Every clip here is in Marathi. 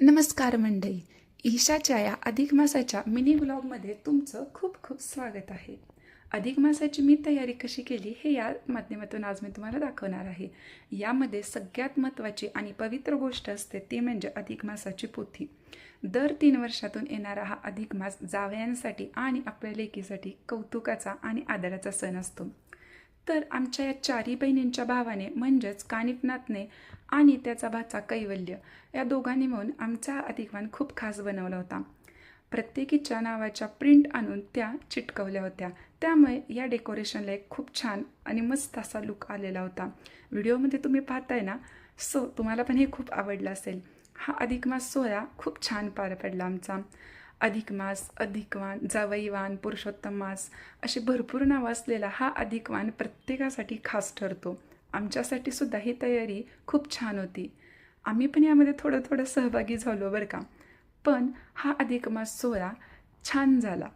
नमस्कार मंडळी. ईशाच्या या अधिक मासाच्या मिनी व्लॉगमध्ये तुमचं खूप खूप स्वागत आहे. अधिक मासाची मी तयारी कशी केली हे या माध्यमातून आज मी तुम्हाला दाखवणार आहे. यामध्ये सगळ्यात महत्त्वाची आणि पवित्र गोष्ट असते ती म्हणजे अधिक मासाची पोथी. दर 3 वर्षातून येणारा हा अधिक मास जावयांसाठी आणि आपल्या लेकीसाठी कौतुकाचा आणि आदराचा सण असतो. तर आमच्या या चारही बहिणींच्या भावाने म्हणजेच कानिफनाथने आणि त्याचा भाचा कैवल्य या दोघांनी मिळून आमचा अधिकवान खूप खास बनवला होता. प्रत्येकीच्या नावाच्या प्रिंट आणून त्या चिटकवल्या होत्या. त्यामुळे या डेकोरेशनला एक खूप छान आणि मस्त असा लुक आलेला होता. व्हिडिओमध्ये तुम्ही पाहताय ना, सो तुम्हाला पण हे खूप आवडलं असेल. हा अधिक मास सोहळा खूप छान पार पडला आमचा. अधिक मास, अधिकवान, जावईवान, पुरुषोत्तम मास अशी भरपूर नावं असलेला हा अधिकवान प्रत्येकासाठी खास ठरतो. आमच्यासाठी सुद्धा ही तयारी खूप छान होती. आम्ही पण यामध्ये थोडं थोडं सहभागी झालो बरं का. पण हा अधिक मास सोहळा छान झाला.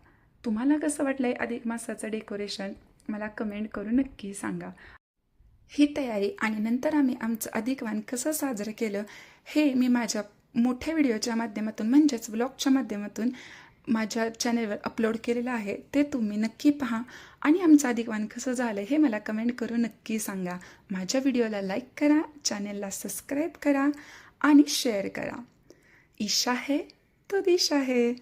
तुम्हाला कसं वाटलं आहे अधिक मासाचं डेकोरेशन? मला कमेंट करून नक्की सांगा. ही तयारी आणि नंतर आम्ही आमचं अधिकवान कसं साजरं केलं हे मी माझ्या मोठ्या व्हिडिओच्या माध्यमातून म्हणजेच व्लॉगच्या माध्यमातून माझ्या चॅनलवर अपलोड केलेलं आहे. ते तुम्ही नक्की पहा आणि आमचं अधिकवान कसं झालं हे मला कमेंट करून नक्की सांगा. माझ्या व्हिडिओला लाईक करा, चॅनलला सबस्क्राईब करा आणि शेअर करा. ईशा है तो दिशा है.